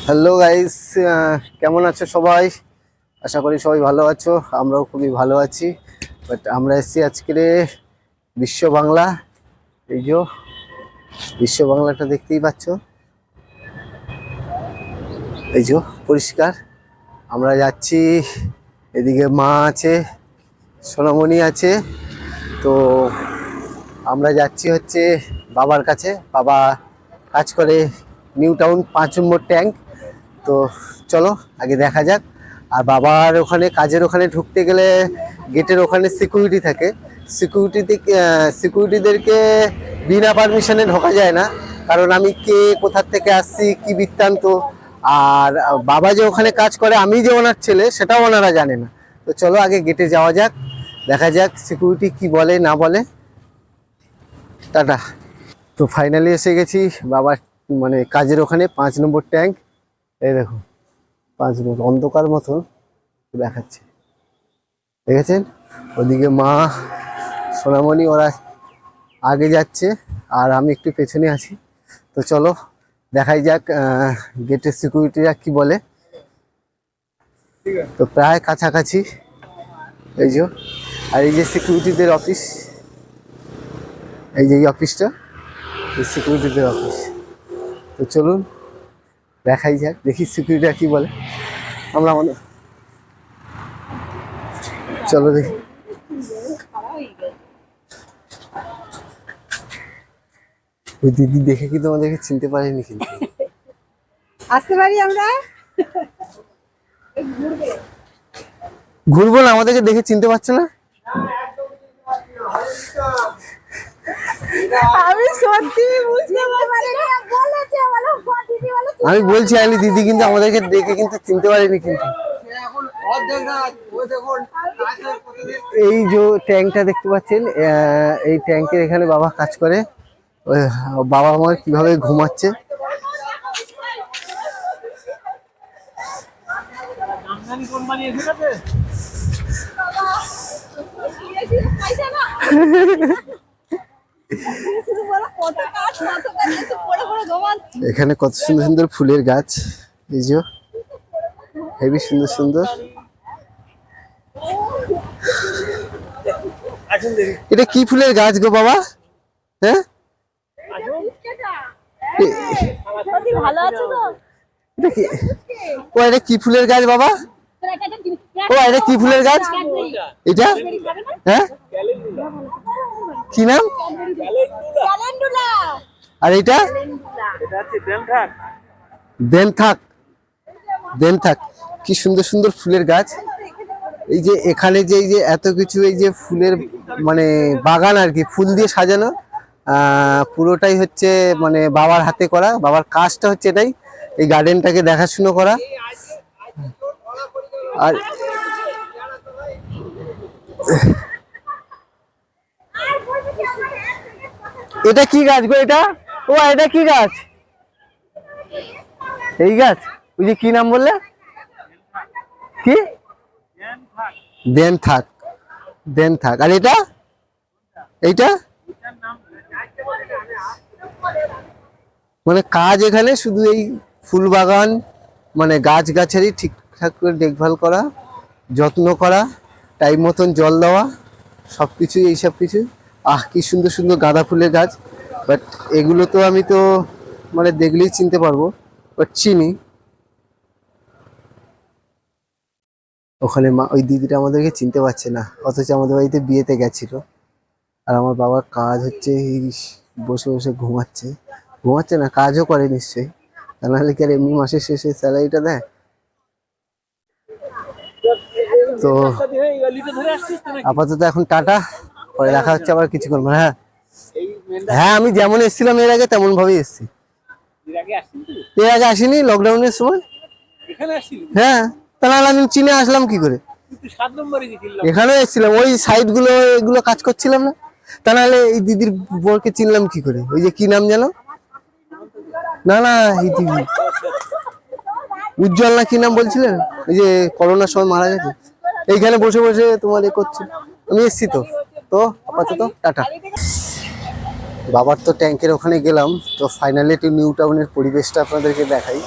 Hello guys, কেমন আছো সবাই? আশা করি সবাই ভালো আছো। আমরাও খুবই ভালো আছি। বাট আমরা এসেছি আজকে বিশ্ব বাংলা। এই যে বিশ্ব বাংলাটা দেখতেই পাচ্ছ, এই যে পরিষ্কার। আমরা যাচ্ছি, এদিকে মা আছে, সোনামণি আছে। তো আমরা যাচ্ছি হচ্ছে বাবার কাছে। বাবা কাজ করে নিউ টাউন 5 নম্বর ট্যাঙ্ক। তো চলো আগে দেখা যাক। আর বাবার ওখানে কাজের ওখানে ঢুকতে গেলে গেটের ওখানে সিকিউরিটি থাকে। সিকিউরিটিদেরকে বিনা পারমিশনে ঢোকা যায় না, কারণ আমি কে, কোথার থেকে আসছি, কি বৃত্তান্ত। আর বাবা যে ওখানে কাজ করে, আমি যে ওনার ছেলে, সেটাও ওনারা জানে না। তো চলো আগে গেটে যাওয়া যাক, দেখা যাক সিকিউরিটি কি বলে না বলে। টাটা। তো ফাইনালি এসে গেছি বাবার মানে কাজের ওখানে, 5 নম্বর ট্যাঙ্ক। এই দেখো 5 নম্বর, অন্ধকার মতন দেখাচ্ছে, দেখেছেন? ওদিকে মা, সোনামণি ওরা আগে যাচ্ছে আর আমি একটু পেছনে আছি। তো চলো দেখাই যাক গেটের সিকিউরিটিরা কি বলে। তো প্রায় কাছাকাছি, এই যে। আর এই যে সিকিউরিটিদের অফিস, এই যে এই অফিসটা, এই সিকিউরিটিদের অফিস। তো চলুন দেখাই যাক, দেখি সিকিউরিটিরা কি বলে। আমরা চলো দেখি। ওই দিদি দেখে কি তোমাদেরকে চিনতে পারিনি কিন্তু। আসতে পারি আমরা? ঘুরবো না, আমাদেরকে দেখে চিনতে পারছে না। আমি সত্যি বুঝতে পারিনি। আমি বলছি আইলি দিদি, কিন্তু আমাদেরকে দেখে কিন্তু চিনতে পারিনি কিন্তু। এই যে ট্যাঙ্কটা দেখতে পাচ্ছেন, এই ট্যাঙ্কের এখানে বাবা কাজ করে। বাবা আমার কিভাবে ঘুমাচ্ছে। এখানে কত সুন্দর সুন্দর ফুলের গাছ, এই যে হেবি সুন্দর সুন্দর। এটা কি ফুলের গাছ গো বাবা? হ্যাঁ, ও এটা কি ফুলের গাছ বাবা? ও এটা কি ফুলের গাছ এটা? হ্যাঁ, কি নাম? আর এটা বেনথাক। বেনথাক, কি সুন্দর সুন্দর ফুলের গাছ। এই যে এখানে যে এই যে এত কিছু, এই যে ফুলের মানে বাগান আর কি, ফুল দিয়ে সাজানো, পুরোটাই হচ্ছে মানে বাবার হাতে করা। বাবার কাজটা হচ্ছে এটাই, এই গার্ডেনটাকে দেখাশুনো করা। আর এটা কি গাছ গো এটা? ও এটা কি গাছ? এই গাছ, ওই যে কি নাম বললে? কি? বেনথাক। বেনথাক। আর এটা, এইটা মানে কাজ এখানে শুধু এই ফুল বাগান, মানে গাছ গাছারি ঠিকঠাক করে দেখভাল করা, যত্ন করা, টাইম মতন জল দেওয়া, সব কিছুই এইসব কিছু। কি সুন্দর সুন্দর গাঁদা ফুলের গাছ। বাট এগুলো তো আমি তো মানে দেখলেই চিনতে পারবো, বাট চিনি। ওখানে মা, ওই দিদিটা আমাদেরকে চিনতে পারছে না, অথচ আমাদের বাড়িতে বিয়েতে গেছিল। আর আমার বাবার কাজ হচ্ছে এই বসে বসে ঘুমাচ্ছে। ঘুমাচ্ছে না, কাজও করে নিশ্চয়ই, তা নাহলে কি আর এমনি মাসের শেষে স্যালারিটা দেয়? তো আপাতত এখন টাটা, পরে দেখা হচ্ছে আবার কিছুক্ষণ। হ্যাঁ হ্যাঁ, আমি যেমন এসেছিলাম এর আগে তেমন ভাবেই এসেছি। এর আগে আসিনি লকডাউনের সময়। হ্যাঁ, তা নাহলে আমি চিনে আসলাম কি করে? এখানে এসেছিলাম, ওই সাইড গুলো এগুলো কাজ করছিলাম না। তা নাহলে এই দিদির বোরকে চিনলাম কি করে? ওই যে কি নাম জানো? না না, এই দিদি উজ্জ্বল না কি নাম বলছিলেন, ওই যে করোনার সময় মারা গেছে। এইখানে বসে বসে তোমার এ করছে। আমি এসছি তো। তো আপাতত টাটা। বাবার তো ট্যাঙ্কের ওখানে গেলাম, তো ফাইনালি একটু নিউ টাউনের পরিবেশটা আপনাদেরকে দেখাই।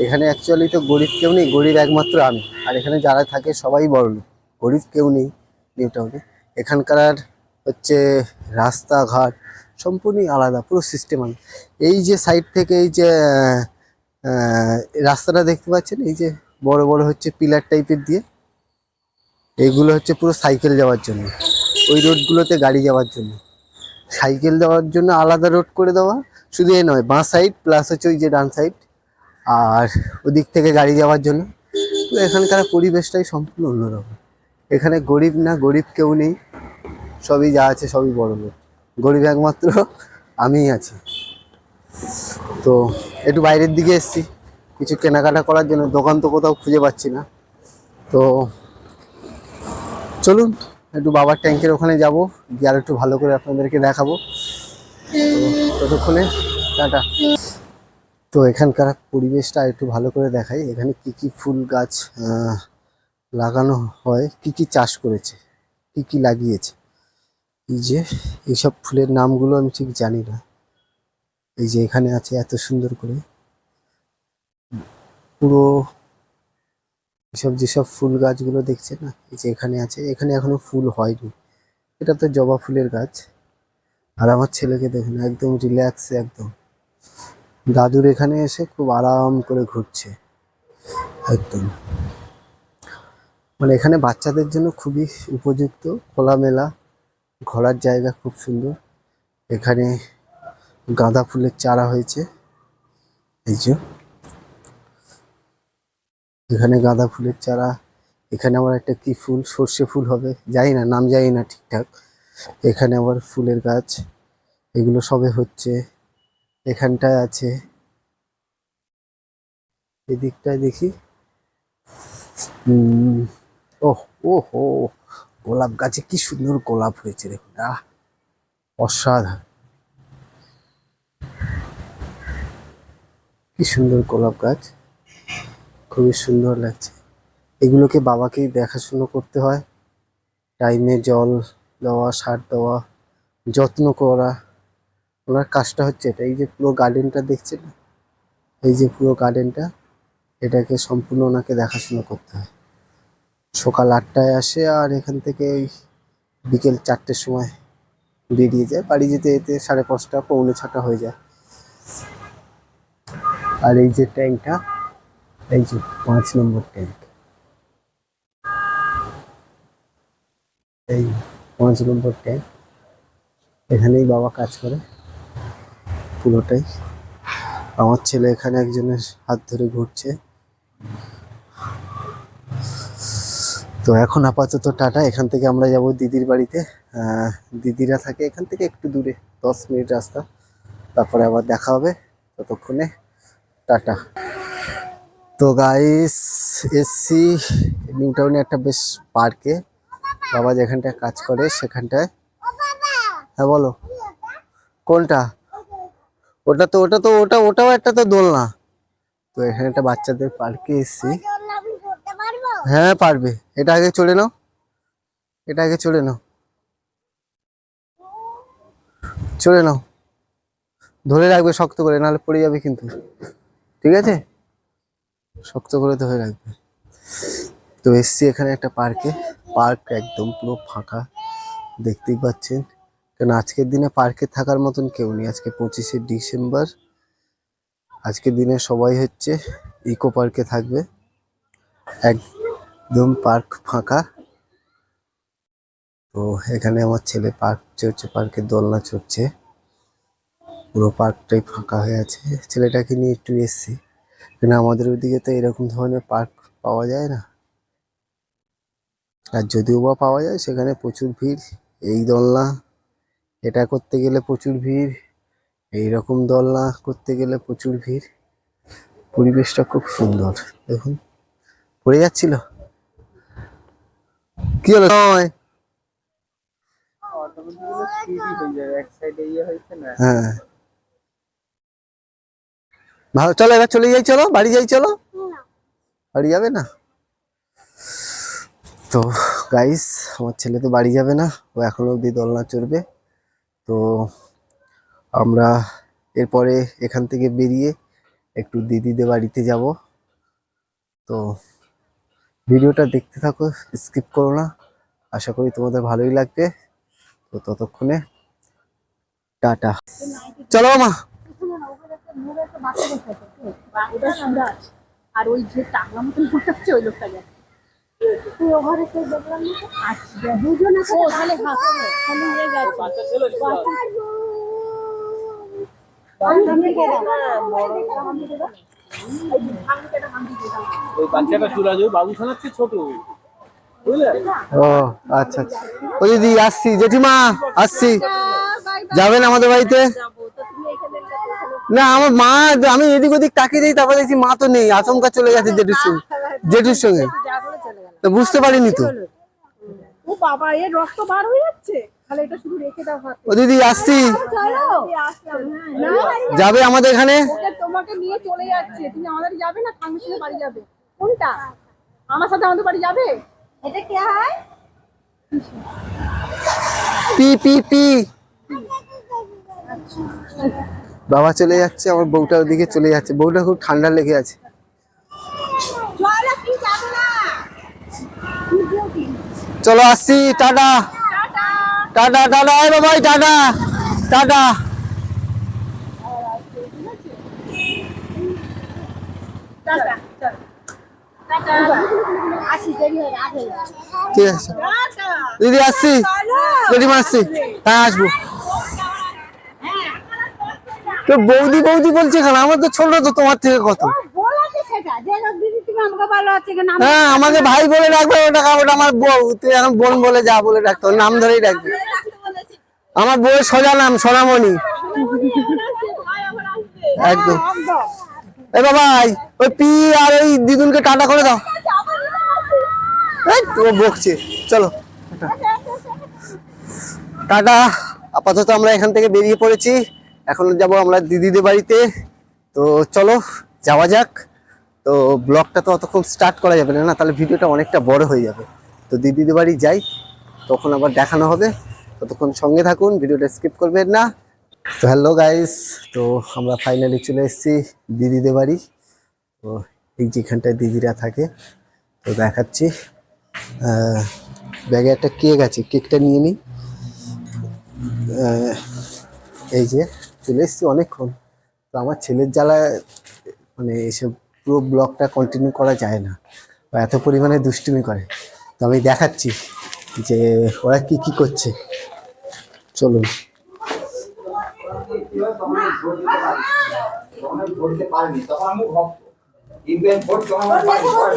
এখানে অ্যাকচুয়ালি তো গরিব কেউ নেই, গরিব একমাত্র আমি। আর এখানে যারা থাকে সবাই বড়লোক, গরিব কেউ নেই নিউ টাউনে। এখানকার হচ্ছে রাস্তাঘাট সম্পূর্ণই আলাদা, পুরো সিস্টেম আলাদা। এই যে সাইড থেকে এই যে রাস্তাটা দেখতে পাচ্ছেন, এই যে বড় বড় হচ্ছে পিলার টাইপের দিয়ে, এইগুলো হচ্ছে পুরো সাইকেল যাওয়ার জন্য। ওই রোডগুলোতে গাড়ি যাওয়ার জন্য, সাইকেল যাওয়ার জন্য আলাদা রোড করে দেওয়া। শুধু এ নয়, বাঁ সাইড প্লাস হচ্ছে ওই যে ডান সাইড, আর ওদিক থেকে গাড়ি যাওয়ার জন্য। তো এখানকার পরিবেশটাই সম্পূর্ণ অন্যরকম। এখানে গরিব না, গরিব কেউ নেই, সবই যা আছে সবই বড় লোক। গরিব একমাত্র আমিই আছি। তো একটু বাইরের দিকে এসেছি কিছু কেনাকাটা করার জন্য, দোকান তো কোথাও খুঁজে পাচ্ছি না। তো চলুন একটু বাবার ট্যাঙ্কের ওখানে যাব, গিয়ে আর একটু ভালো করে আপনাদেরকে দেখাবো। তো ততক্ষণে টাটা। তো এখানকার পরিবেশটা একটু ভালো করে দেখাই। এখানে কি কি ফুল গাছ লাগানো হয়, কি কি চাষ করেছে, কি কি লাগিয়েছে। এই যে এইসব ফুলের নামগুলো আমি ঠিক জানি না। এই যে এখানে আছে এত সুন্দর করে পুরো এসব যেসব ফুল গাছগুলো দেখছে না, এই যে এখানে আছে, এখানে এখনো ফুল হয়নি। এটা তো জবা ফুলের গাছ। আর আমার ছেলেকে দেখুন, একদম রিল্যাক্স, একদম দাদুর এখানে এসে খুব আরাম করে ঘুরছে একদম। মানে এখানে বাচ্চাদের জন্য খুবই উপযুক্ত, খোলামেলা ঘোরার জায়গা, খুব সুন্দর। এখানে গাঁদা ফুলের চারা হয়েছে, এই যে এখানে গাঁদা ফুলের চারা। এখানে আবার একটা কি ফুল, সর্ষে ফুল হবে, জানি না, নাম জানি না ঠিকঠাক। এখানে আবার ফুলের গাছ, এগুলো সবে হচ্ছে। এখানটায় আছে, এদিকটায় দেখি। ওহ, ও হো, গোলাপ গাছে কি সুন্দর গোলাপ হয়েছে দেখুন, অসাধারণ, কি সুন্দর গোলাপ গাছ, খুবই সুন্দর লাগছে। এগুলোকে বাবাকেই দেখাশুনো করতে হয়, টাইমে জল দেওয়া, সার দেওয়া, যত্ন করা, ওনার কাজটা হচ্ছে এটা। এই যে পুরো গার্ডেনটা দেখছেন, এই যে পুরো গার্ডেনটা, এটাকে সম্পূর্ণ ওনাকে দেখাশুনো করতে হয়। সকাল 8টায় আসে আর এখান থেকে ওই বিকেল 4টের সময় বেরিয়ে যায়। বাড়ি যেতে যেতে 5:30 পৌনে 6টা হয়ে যায়। আর এই যে ট্যাঙ্কটা, এই যে 5 নম্বর ট্যাঙ্ক, এই 5 নম্বর ট্যাঙ্ক, এখানেই বাবা কাজ করে পুরোটাই। আমার ছেলে এখানে একজনের হাত ধরে ঘুরছে। তো এখন আপাতত টাটা। এখান থেকে আমরা যাব দিদির বাড়িতে। দিদিরা থাকে এখান থেকে একটু দূরে, 10 মিনিট রাস্তা। তারপরে আবার দেখা হবে, ততক্ষণে টাটা। তো গাইস, এসছি নিউ টাউনে একটা বেশ পার্কে, বাবা যেখানটায় কাজ করে সেখানটায়। হ্যাঁ বলো, কোনটা? ওটাও একটা তো দোলনা। তো এখানে একটা বাচ্চাদের পার্কে এসছি। হ্যাঁ পারবে, এটা আগে চড়ে নাও, এটা আগে চড়ে নাও, চড়ে নাও, ধরে রাখবে শক্ত করে, নাহলে পড়ে যাবে কিন্তু, ঠিক আছে? শক্ত করে ধরে রাখবে। তো এসছি এখানে একটা পার্কে, পার্ক একদম পুরো ফাঁকা, দেখতেই পাচ্ছেন। কারণ আজকের দিনে পার্কে থাকার মতন কেউ নেই। আজকে 25শে ডিসেম্বর, আজকের দিনে সবাই হচ্ছে ইকো পার্কে থাকবে, একদম পার্ক ফাঁকা। তো এখানে আমার ছেলে পার্ক চড়ছে, পার্কের দোলনা চড়ছে, পুরো পার্কটাই ফাঁকা হয়ে আছে। ছেলেটাকে নিয়ে একটু এসছি, কিন্তু আমাদের ওইদিকে তো এরকম ধরনের পার্ক পাওয়া যায় না। আর যদিও বা পাওয়া যায়, সেখানে প্রচুর ভিড়। এই দোলনা এটা করতে গেলে প্রচুর ভিড়, এইরকম দোলনা করতে গেলে প্রচুর ভিড়। পরিবেশটা খুব সুন্দর, দেখুন পড়ে যাচ্ছিল, কি হলো? হ্যাঁ ভালো, চলো এবার চলে যাই, চলো বাড়ি যাই, চলো বাড়ি যাবে না? তো গাইস, আমার ছেলে তো বাড়ি যাবে না, ও এখনো অব্দি দোলনা চড়বে। তো আমরা এরপরে এখান থেকে বেরিয়ে একটু দিদিদের বাড়িতে যাব। তো ভিডিওটা দেখতে থাকো, স্কিপ করো না, আশা করি তোমাদের ভালোই লাগবে। তো ততক্ষণে টাটা, চলো মা। ওটা সুরাজ আর ওই যে টাকলা মতন মনে হচ্ছে ওই লোকটা গেছে তুই ওভারে কেউ দেখলাম না তো? আচ্ছা দুজন আছে তাহলে হাসলে তাহলে হয়ে গেছে বাচ্চা ছিল ওই বাচ্চাটা সুরাজ ওই বাবু শোনাচ্ছে ছোট, বুঝলে? ও আচ্ছা আচ্ছা, ও দিদি আসছি, জেঠিমা আসছি, যাবেন আমাদের বাড়িতে? না আমার মা, আমি এদিক ওদিক তাকিয়ে দিই, তারপরে দেখছি মা তো নেই, আচমকা চলে গেছে জেঠুর সঙ্গে। তো বুঝতে পারিনি তো। ও বাবা এর রক্ত বার হয়ে যাচ্ছে, তাহলে এটা শুধু রেখে দাও হাতে। ও দিদি আসছি, চলো যাবে আমাদের এখানে? তোমাকে নিয়ে চলে যাচ্ছে, তুমি আমাদের যাবে না খামুশির বাড়ি যাবে? কোনটা? আমার সাথে আমাদের বাড়ি যাবে? এটা কি হয়? P P P. বাবা চলে যাচ্ছে, আমার বউটা ওদিকে চলে যাচ্ছে, বউটা খুব ঠান্ডা লেগে আছে। চলো কি যাবে না? চলো আসছি, টাটা টাটা টাটা, এই বাবাই টাটা টাটা। আসি দেরি হয়ে রাত হয়ে যাবে। ঠিক আছে দিদি, আসছি, জেঠিমা আসছি, হ্যাঁ আসবো। তো বৌদি বৌদি বলছে কেন? আমার তো ছোট তো তোমার থেকে কত। বলাছে সেটা যে দিদি তুমি আমাকে ভালো আছে কেন? হ্যাঁ আমাকে ভাই বলে ডাকবে, ওটা ওটা আমার বউ, তুই এখন বোন বলে যা বলে ডাকতো, নাম ধরেই ডাকবে। আমার বউয়ের সোজা নাম সোনামণি, একদম। এ বাবাই, ওই পি আর ওই দিদুনকে টাটা করে দাও। এই তো বকছে, চলো টাটা। আপাতত আমরা এখান থেকে বেরিয়ে পড়েছি, এখন যাব আমরা দিদিদের বাড়িতে। তো চলো যাওয়া যাক। তো ব্লগটা তো অতক্ষণ স্টার্ট করা যাবে না, তাহলে ভিডিওটা অনেকটা বড় হয়ে যাবে। তো দিদিদের বাড়ি যাই, তখন আবার দেখানো হবে। ততক্ষণ সঙ্গে থাকুন, ভিডিওটা স্কিপ করবেন না। তো হ্যালো গাইস, তো আমরা ফাইনালি চলে এসেছি দিদিদের বাড়ি। তো এই যেখানটায় দিদিরা থাকে, তো দেখাচ্ছি। ব্যাগে একটা কেক আছে, কেকটা নিয়ে নিই। এই যে চলে এসেছি অনেকক্ষণ। তো আমার ছেলের জ্বালায় মানে এসব পুরো ব্লগটা কন্টিনিউ করা যায় না, ও এত পরিমাণে দুষ্টুমি করে। তো আমি দেখাচ্ছি যে ওরা কি কি করছে, চলুন।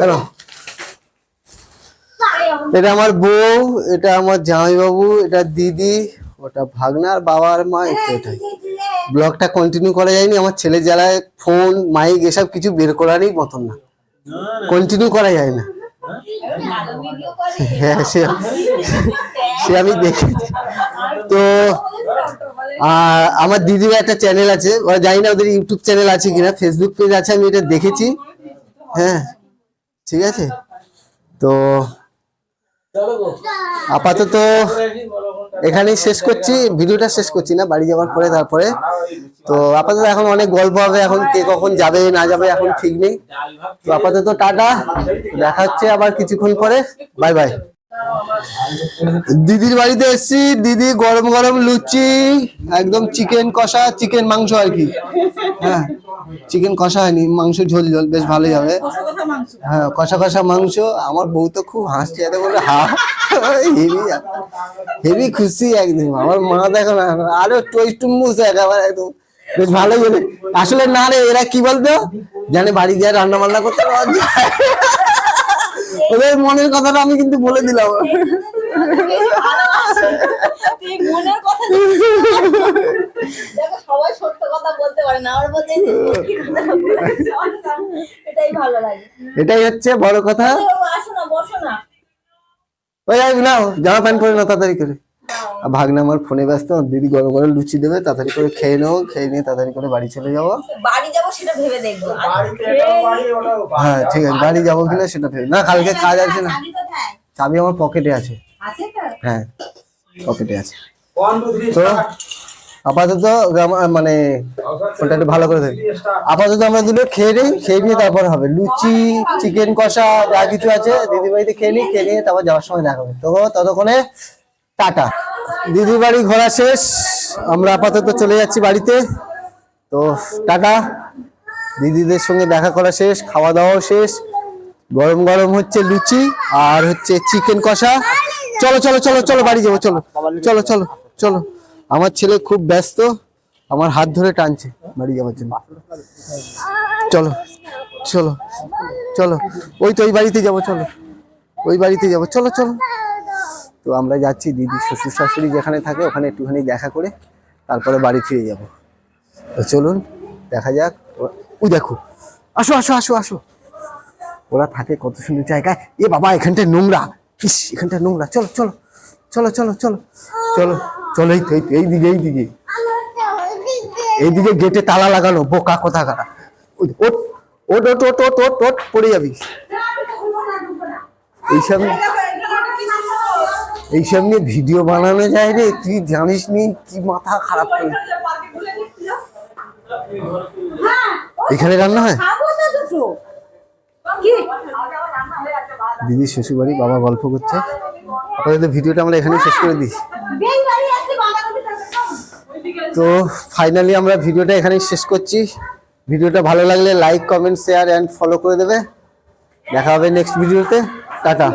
হ্যালো, এটা আমার বউ, এটা আমার জামাইবাবু, এটা দিদি, ওটা ভাগনা, আর বাবা আর মা। এটাই ব্লগটা কন্টিনিউ করা যায়নি, আমার ছেলে জ্বালায় ফোন মাইক এসব কিছু বের করারই মতন না, কন্টিনিউ করা যায় না। হ্যাঁ সে আমি দেখেছি। তো আমার দিদির একটা চ্যানেল আছে, ওরা জানি না ওদের ইউটিউব চ্যানেল আছে কিনা, ফেসবুক পেজ আছে, আমি এটা দেখেছি। হ্যাঁ ঠিক আছে। তো আপাতত এখানেই শেষ করছি, ভিডিওটা শেষ করছি না, বাড়ি যাওয়ার পরে তারপরে। তো আপাতত এখন অনেক গল্প হবে, এখন কে কখন যাবে না যাবে এখন ঠিক নেই। তো আপাতত টাটা, দেখা হচ্ছে আবার কিছুক্ষণ পরে, বাই বাই। দিদির বাড়িতে এসেছি, দিদি গরম গরম লুচি, একদম চিকেন কষা, চিকেন মাংস আর কি। হ্যাঁ চিকেন কষা হয়নি, মাংস ঝোল ঝোল, বেশ ভালোই হবে। হ্যাঁ কষা কষা মাংস। আমার বউ তো খুব হাসছে, এত বলে হা, হেভি হেভি খুশি একদম। আমার মা দেখো না, আরো টুইস টুম্বুস একেবারে একদম, বেশ ভালোই হলে। আসলে না রে, এরা কি বলতো জানে, বাড়ি গিয়ে রান্না বান্না করতে ওদের মনের কথাটা আমি কিন্তু বলে দিলাম। সবাই সত্য কথা বলতে পারে না, আমার মধ্যে এটাই ভালো লাগে। এটাই হচ্ছে বড় কথা। আসো না, বসো না। ওই নাও জামা প্যান্ট পরে নাও তাড়াতাড়ি করে। ভাগনা আমার ফোনে ব্যস্ত, দিদি গরম গরম লুচি দেবে, তাড়াতাড়ি করে খেয়ে নেবো, খেয়ে নিয়ে তাড়াতাড়ি করে বাড়ি চলে যাবো। বাড়ি যাবো সেটা ভেবে দেখবো। হ্যাঁ ঠিক আছে, বাড়ি যাবো কিনা সেটা ভেবে না, কালকে কাজ আছে না। চাবি কোথায়? চাবি আমার পকেটে আছে। আছে তো? হ্যাঁ পকেটে আছে। তো আপাতত মানে ওটা একটু ভালো করে দেখি। আপাতত আমরা দুটো খেয়ে নিয়ে তারপর হবে লুচি, চিকেন কষা যা কিছু আছে দিদি বাড়িতে খেয়ে নিয়ে তারপর যাওয়ার সময় দেখা হবে। তো ততক্ষণে টাটা। দিদি বাড়ি ঘোরা শেষ, আমরা আপাতত চলে যাচ্ছি বাড়িতে। তো টাটা, দিদিদের সঙ্গে দেখা করা শেষ, খাওয়া দাওয়াও শেষ। গরম গরম হচ্ছে লুচি আর হচ্ছে চিকেন কষা। চলো চলো চলো চলো বাড়ি যাবো, চলো চলো চলো চলো। আমার ছেলে খুব ব্যস্ত, আমার হাত ধরে টানছে বাড়ি যাওয়ার জন্য। চলো চলো চলো, ওই তো ওই বাড়িতে যাবো, চলো ওই বাড়িতে যাবো, চলো চলো। তো আমরা যাচ্ছি, দিদি শ্বশুর শাশুড়ি যেখানে থাকে ওখানে একটুখানি দেখা করে তারপরে বাড়ি ফিরে যাব। তো চলুন দেখা যাক। ওই দেখো, আসো আসো আসো আসো, ওরা থাকে কত সুন্দর জায়গায়। এ বাবা এখানটায় নোংরা, ইস এখানটায় নোংরা। চলো চলো চলো চলো চলো চলো চলো, এইদিকে এইদিকে গেটে তালা লাগানো, বোকা কোথাকার। ওট ওট ওট ওট ওট ওট ওট, পড়ে যাবি। এইসব নিয়ে ভিডিও বানানো যায় রে, তুই জানিস নি কি মাথা খারাপ করে। এখানে রান্না হয়, দিদির শ্বশুর বাড়ি, বাবা গল্প করছে। আপাতত ভিডিওটা আমরা এখানেই শেষ করে দিই। তো ফাইনালি আমরা ভিডিওটা এখানেই শেষ করছি। ভিডিওটা ভালো লাগলে like, comment, share and follow করে দেবে। দেখা হবে নেক্সট ভিডিওতে। টাটা।